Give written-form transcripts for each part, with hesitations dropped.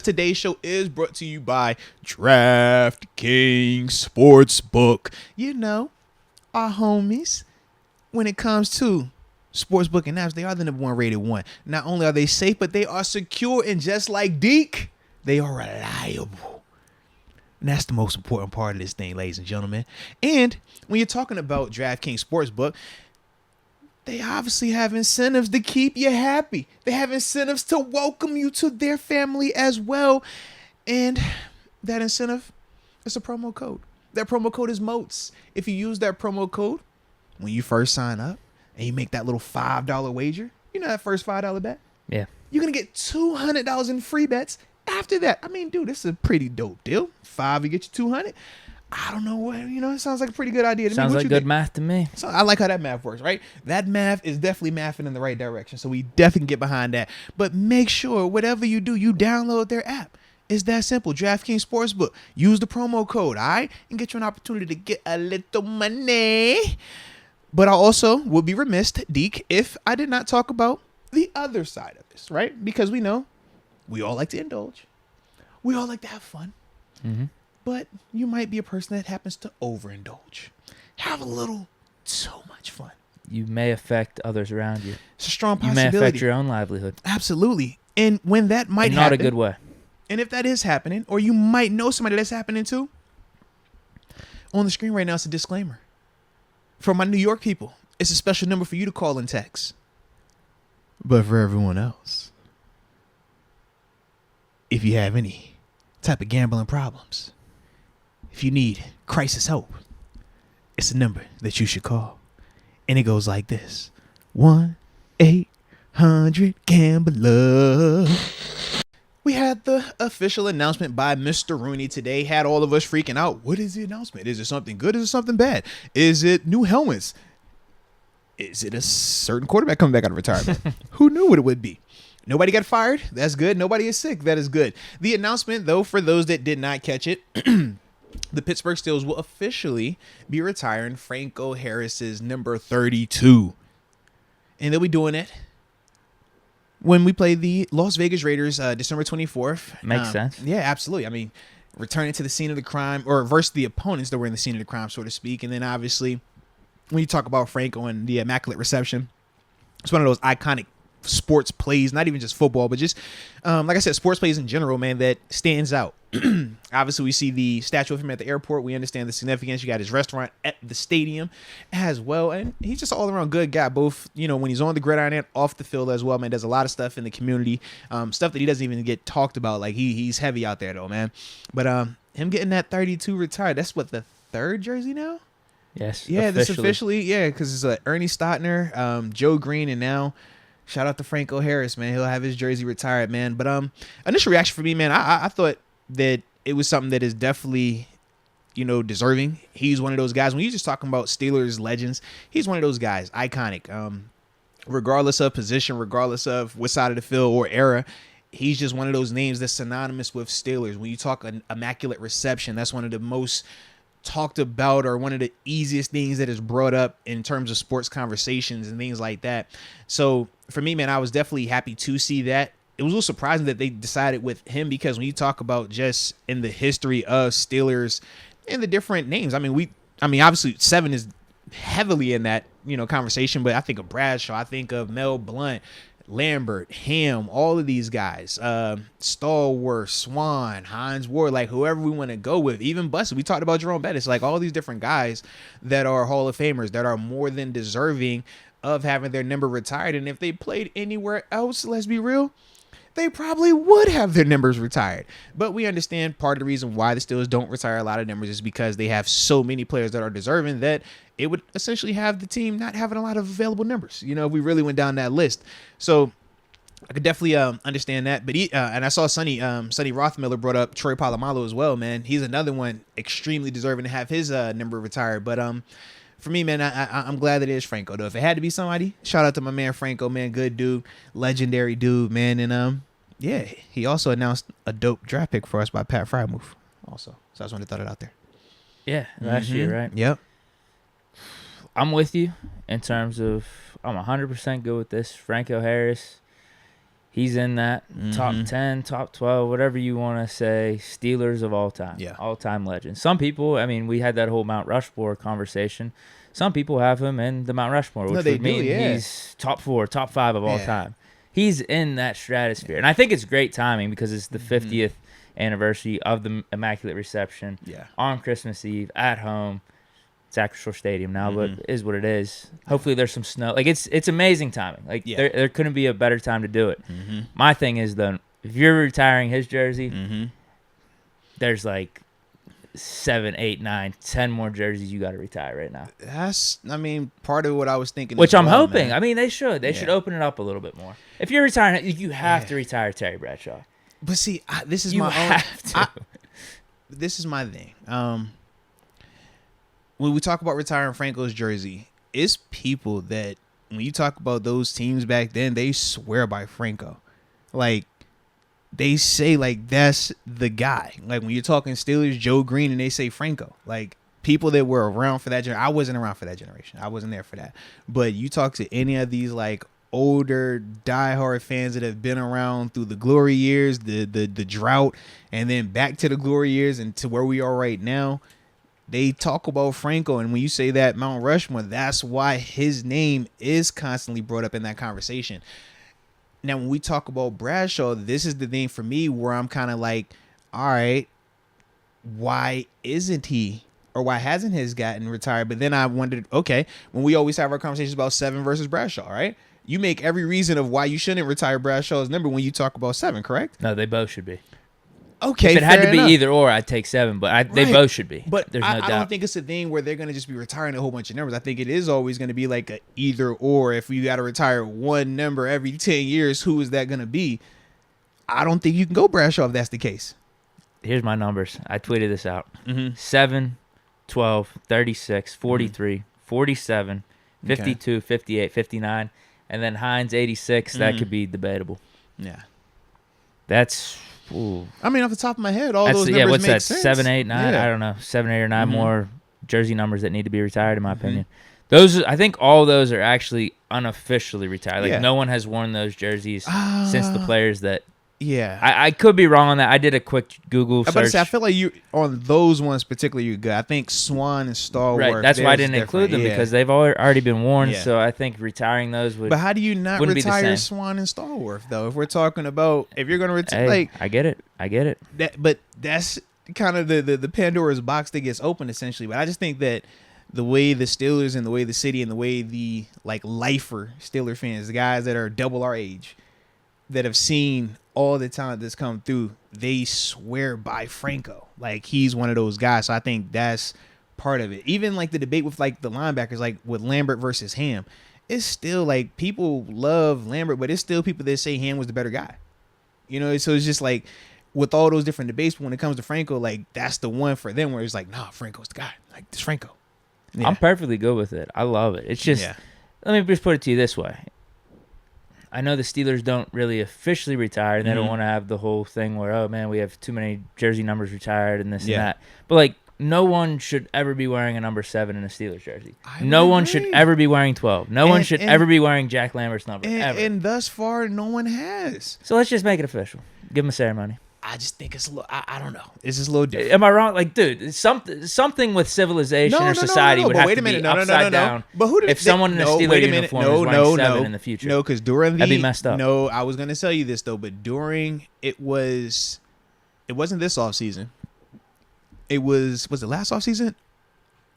Today's show is brought to you by DraftKings Sportsbook. You know, our homies, when it comes to sportsbook and apps, they are the number one rated one. Not only are they safe, but they are secure. And just like Deke, they are reliable. And that's the most important part of this thing, ladies and gentlemen. And when you're talking about DraftKings Sportsbook, they obviously have incentives to keep you happy. They have incentives to welcome you to their family as well. And that incentive is a promo code. That promo code is MOATS. If you use that promo code when you first sign up and you make that little $5 wager, you know that first $5 bet? Yeah. You're going to get $200 in free bets after that. I mean, dude, this is a pretty dope deal. $5, you get you $200. I don't know what, it sounds like a pretty good idea to me. Sounds like good think? math to me. So I like how that math works, right? That math is definitely mathing in the right direction. So we definitely get behind that. But make sure whatever you do, you download their app. It's that simple. DraftKings Sportsbook. Use the promo code, all right? And get you an opportunity to get a little money. But I also would be remiss, Deke, if I did not talk about the other side of this, right? Because we know we all like to indulge. We all like to have fun. Mm-hmm. But you might be a person that happens to overindulge. Have a little too much fun. You may affect others around you. It's a strong You possibility. may affect your own livelihood. Absolutely. And when that might In happen. not a good way. And if that is happening, or you might know somebody that's happening too, on the screen right now, it's a disclaimer. For my New York people, it's a special number for you to call and text. But for everyone else, if you have any type of gambling problems, if you need crisis help, it's a number that you should call. And it goes like this. 1-800-GAMBLER. We had the official announcement by Mr. Rooney today. Had all of us freaking out. What is the announcement? Is it something good? Is it something bad? Is it new helmets? Is it a certain quarterback coming back out of retirement? Who knew what it would be? Nobody got fired. That's good. Nobody is sick. That is good. The announcement, though, for those that did not catch it, the Pittsburgh Steelers will officially be retiring Franco Harris's number 32. And they'll be doing it when we play the Las Vegas Raiders December 24th. Makes sense. Yeah, absolutely. I mean, returning to the scene of the crime, or versus the opponents that were in the scene of the crime, so to speak. And then obviously, when you talk about Franco and the Immaculate Reception, it's one of those iconic sports plays, not even just football, but just, like I said, sports plays in general, man, that stands out. Obviously, we see the statue of him at the airport. We understand the significance. You got his restaurant at the stadium as well. And he's just all around good guy, both, when he's on the gridiron and off the field as well, man. Does a lot of stuff in the community, stuff that he doesn't even get talked about. Like he's heavy out there, though, man. But him getting that 32 retired, that's what, the third jersey now? Yes. Yeah, this officially, because it's Ernie Stotner, Joe Green, and now shout out to Franco Harris, man. He'll have his jersey retired, man. But initial reaction for me, man, I thought that it was something that is definitely, deserving. He's one of those guys. When you're just talking about Steelers legends, he's one of those guys, iconic. Regardless of position, regardless of what side of the field or era, he's just one of those names that's synonymous with Steelers. When you talk an Immaculate Reception, that's one of the most talked about, or one of the easiest things that is brought up in terms of sports conversations and things like that. So for me, man, I was definitely happy to see that. It was a little surprising that they decided with him, because when you talk about just in the history of Steelers and the different names, I mean, obviously 7 is heavily in that, conversation, but I think of Bradshaw, I think of Mel Blount, Lambert, Ham, all of these guys, Stallworth, Swan, Hines Ward, like whoever we want to go with, even Bussey. We talked about Jerome Bettis, like all these different guys that are Hall of Famers that are more than deserving of having their number retired. And if they played anywhere else, let's be real, they probably would have their numbers retired. But we understand part of the reason why the Steelers don't retire a lot of numbers is because they have so many players that are deserving that it would essentially have the team not having a lot of available numbers, if we really went down that list. So I could definitely understand that. But and I saw Sonny Rothmiller brought up Troy Polamalu as well, man. He's another one extremely deserving to have his number retired. But for me, man, I'm glad that it is Franco, though. If it had to be somebody, shout out to my man Franco, man. Good dude, legendary dude, man. And yeah, he also announced a dope draft pick for us by Pat Frymouth also. So I just wanted to throw it out there. Yeah, last year, right? Yep. I'm with you in terms of I'm 100% good with this. Franco Harris, He's in that top 10, top 12, whatever you want to say, Steelers of all time. Yeah. All-time legend. Some people, I mean, we had that whole Mount Rushmore conversation. Some people have him in the Mount Rushmore, which would mean he's top 4, top 5 of all time. He's in that stratosphere. And I think it's great timing because it's the 50th anniversary of the Immaculate Reception on Christmas Eve at home. It's Acrisure Stadium now, but it is what it is. Hopefully there's some snow. Like, it's amazing timing. Like, there couldn't be a better time to do it. My thing is, though, if you're retiring his jersey, there's like 7, 8, 9, 10 more jerseys you got to retire right now. That's, I mean, part of what I was thinking. Which I'm hoping. Man. I mean, they should. They should open it up a little bit more. If you're retiring, you have to retire Terry Bradshaw. But see, this is this is my thing. When we talk about retiring Franco's jersey, it's people that when you talk about those teams back then, they swear by Franco. Like, they say, like, that's the guy. Like, when you're talking Steelers, Joe Green, and they say Franco. Like, people that were around for that generation. I wasn't around for that generation. I wasn't there for that. But you talk to any of these, like, older diehard fans that have been around through the glory years, the drought, and then back to the glory years and to where we are right now, they talk about Franco. And when you say that Mount Rushmore, that's why his name is constantly brought up in that conversation. Now, when we talk about Bradshaw, this is the thing for me where I'm kind of like, all right, why isn't he, or why hasn't his gotten retired? But then I wondered, okay, when we always have our conversations about 7 versus Bradshaw, right? You make every reason of why you shouldn't retire Bradshaw's number when you talk about 7, correct? No, they both should be. Okay, if it had to be enough. Either or, I'd take 7, but they both should be. But there's no doubt. I don't think it's a thing where they're going to just be retiring a whole bunch of numbers. I think it is always going to be like a either or. If you got to retire one number every 10 years, who is that going to be? I don't think you can go Bradshaw if that's the case. Here's my numbers. I tweeted this out. 7, 12, 36, 43, 47, 52, 58, 59, and then Hines 86. That could be debatable. Yeah. That's... Ooh. I mean, off the top of my head, all those numbers what's make that? sense. 7, 8, 9. I don't know. 7, 8, or 9 more jersey numbers that need to be retired, in my opinion. Those, I think, all those are actually unofficially retired. Like no one has worn those jerseys since the players that. Yeah, I could be wrong on that. I did a quick Google search. I feel like you on those ones particularly you're good. I think Swan and Star Wars. Right, that's why I didn't include them because they've already been worn. So I think retaring those would. But how do you not retire Swan and Star Wars though? If we're talking about if you're going to retire, I get it. But that's kind of the Pandora's box that gets opened essentially. But I just think that the way the Steelers and the way the city and the way the like lifer Steeler fans, the guys that are double our age, that have seen all the talent that's come through, they swear by Franco. Like, he's one of those guys. So I think that's part of it. Even like the debate with like the linebackers, like with Lambert versus Ham, it's still like people love Lambert, but it's still people that say Ham was the better guy. You know, so it's just like with all those different debates, but when it comes to Franco, like that's the one for them where it's like, nah, Franco's the guy. Like, it's Franco. Yeah. I'm perfectly good with it. I love it. It's just, let me just put it to you this way. I know the Steelers don't really officially retire, and they don't want to have the whole thing where, oh, man, we have too many jersey numbers retired and this and that. But, like, no one should ever be wearing a number 7 in a Steelers jersey. No one should ever be wearing 12. No one should ever be wearing Jack Lambert's number, ever. And thus far, no one has. So let's just make it official. Give them a ceremony. I just think it's a little, I don't know. It's just a little different. Am I wrong? Like, dude, something with civilization or society would have to be upside down. But who did, if someone in a Steelers uniform was wearing 7 in the future? No, because during that'd be messed up. No, I was going to tell you this, though, but during, it wasn't this offseason. Was it last offseason?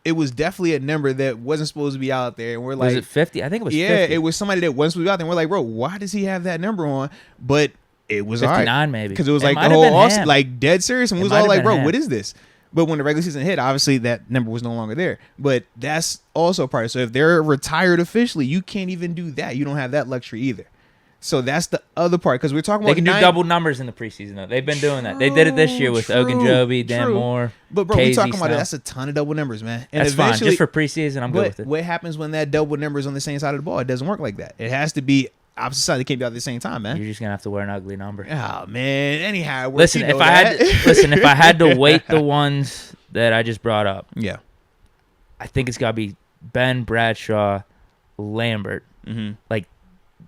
It was definitely a number that wasn't supposed to be out there. And we're like. Was it 50? I think it was 50. Yeah, it was somebody that wasn't supposed to be out there. And we're like, bro, why does he have that number on? But it was 59 all right. maybe. Because it was like the whole offseason, like dead serious. And we was all like, bro, what is this? But when the regular season hit, obviously that number was no longer there. But that's also part of it. So if they're retired officially, you can't even do that. You don't have that luxury either. So that's the other part. Because we're talking about they can do double numbers in the preseason, though. They've been doing that. They did it this year with Ogunjobi, Dan Moore. But, bro, we're talking about it. That's a ton of double numbers, man. And that's fine. Just for preseason, I'm good with it. What happens when that double number is on the same side of the ball? It doesn't work like that. It has to be opposite side. They can't be out at the same time, man. You're just gonna have to wear an ugly number. Oh man. Anyhow, listen. If I had to weight the ones that I just brought up, I think it's gotta be Ben, Bradshaw, Lambert. Like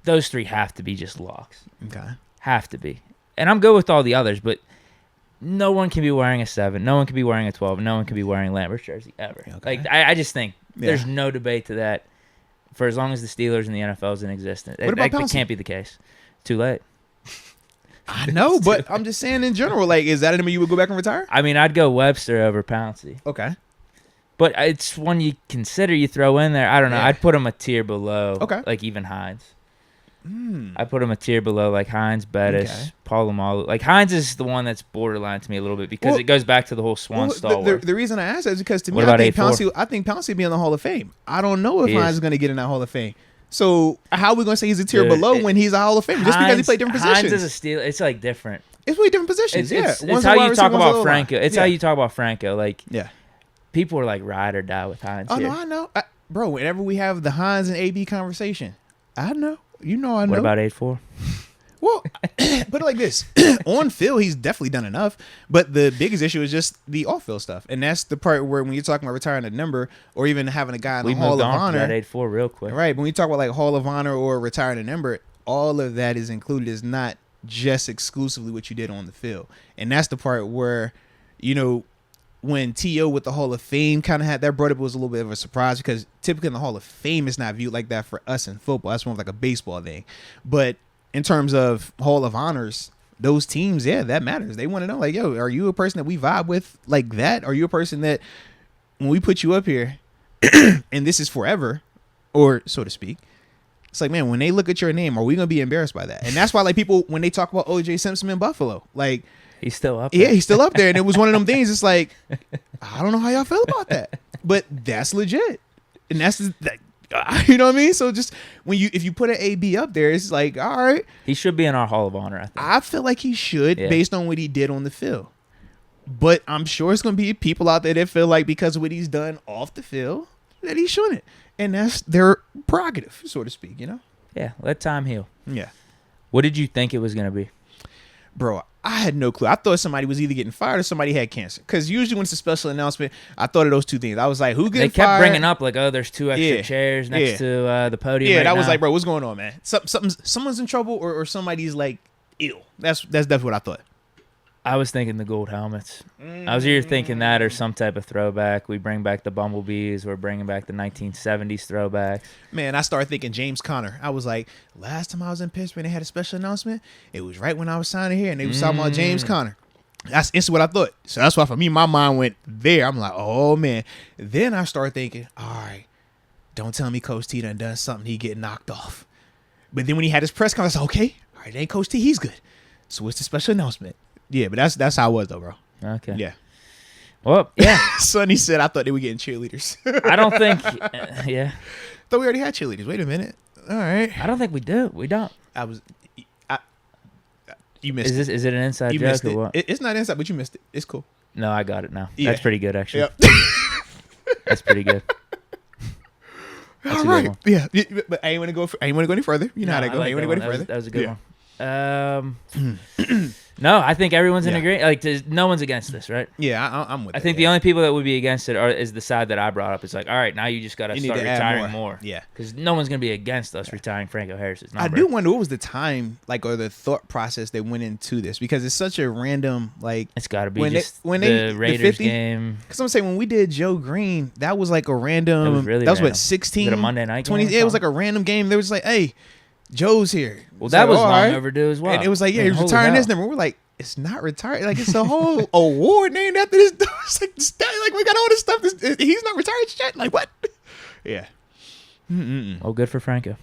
those three have to be just locks. Okay. Have to be. And I'm good with all the others, but no one can be wearing a 7. No one can be wearing a 12. No one can be wearing Lambert's jersey ever. Okay. Like I just think there's no debate to that for as long as the Steelers and the NFL is in existence. It can't be the case. Too late. I know, but I'm just saying in general, like, is that a number you would go back and retire? I mean, I'd go Webster over Pouncey. Okay. But it's one you consider, you throw in there. I don't know. Yeah. I'd put him a tier below. Okay. Like even Hines. I put him a tier below, like Hines, Bettis, Polamalu. Like Hines is the one that's borderline to me a little bit because it goes back to the whole Swan stalwart. The reason I asked that is because to me, I think Pouncey be in the Hall of Fame. I don't know if Hines is going to get in that Hall of Fame. So how are we going to say he's a tier below when he's a Hall of Fame? Just because he played different positions. Hines is a steal. It's like different. It's really different positions. It's how you talk about Franco. It's how you talk about Franco. Like people are like ride or die with Hines. Oh no, I know, bro. Whenever we have the Hines and AB conversation, I know. You know I know. What about 8-4? Well, put it like this. On field, he's definitely done enough. But the biggest issue is just the off-field stuff. And that's the part where when you're talking about retiring a number or even having a guy in the Hall of Honor. That 8-4 real quick. Right. When you talk about like Hall of Honor or retiring a number, all of that is included. It's not just exclusively what you did on the field. And that's the part where, you know, when T.O. with the Hall of Fame kind of had that brought up, it was a little bit of a surprise because typically in the Hall of Fame, it's not viewed like that for us in football. That's more of like a baseball thing. But in terms of Hall of Honors, those teams, that matters. They want to know, like, yo, are you a person that we vibe with like that? Are you a person that when we put you up here and this is forever, or so to speak, it's like, man, when they look at your name, are we going to be embarrassed by that? And that's why, like, people, when they talk about O.J. Simpson in Buffalo, like, he's still up there. Yeah, he's still up there. And it was one of them things. It's like, I don't know how y'all feel about that. But that's legit. And that's, you know what I mean? So just if you put an AB up there, it's like, all right. He should be in our Hall of Honor, I think. I feel like he should based on what he did on the field. But I'm sure it's going to be people out there that feel like because of what he's done off the field that he shouldn't. And that's their prerogative, so to speak, you know? Yeah, let time heal. Yeah. What did you think it was going to be? Bro, I had no clue. I thought somebody was either getting fired or somebody had cancer. Because usually when it's a special announcement, I thought of those two things. I was like, who getting fired? They kept bringing up, like, oh, there's 2 extra chairs next to the podium. Yeah, that was like, bro, what's going on, man? Someone's in trouble or somebody's, like, ill. That's definitely what I thought. I was thinking the gold helmets. I was either thinking that or some type of throwback. We bring back the Bumblebees. We're bringing back the 1970s throwbacks. Man, I started thinking James Conner. I was like, last time I was in Pittsburgh and they had a special announcement, it was right when I was signing here, and they was talking about James Conner. That's instantly what I thought. So that's why for me, my mind went there. I'm like, oh, man. Then I started thinking, all right, don't tell me Coach T done something. He get knocked off. But then when he had his press conference, I was like, okay, all right, it ain't Coach T. He's good. So what's the special announcement? Yeah, but that's how I was, though, bro. Okay. Yeah. Well, yeah. Sonny said I thought they were getting cheerleaders. I don't think, yeah. Thought we already had cheerleaders. Wait a minute. All right. I don't think we do. We don't. You missed it. Is it an inside joke or what? It's not inside, but you missed it. It's cool. No, I got it now. Yeah. That's pretty good, actually. Yep. That's pretty good. That's all right. Yeah. But I ain't want to go any further. You know how to go. I ain't want to go any further. That was a good one. No, I think everyone's in agreement. Like, no one's against this, right? Yeah, I'm with it. I think the only people that would be against it is the side that I brought up. It's like, all right, now you just got to start retiring more. Yeah. Because no one's going to be against us retiring Franco Harris's number. I do wonder what was the time, like, or the thought process that went into this, because it's such a random, like. It's got to be the Raiders game. Because I'm saying when we did Joe Green, that was like a random. That was really random. What, 16? Was it a Monday night 20? game? Yeah, it was like a random game. They was like, hey, Joe's here. Well, that was long overdue as well. And it was like, yeah, he's retiring his number. We're like, it's not retired. Like, it's a whole award named after this. It's like we got all this stuff. He's not retired yet. Like, what? Yeah. Oh, good for Franco.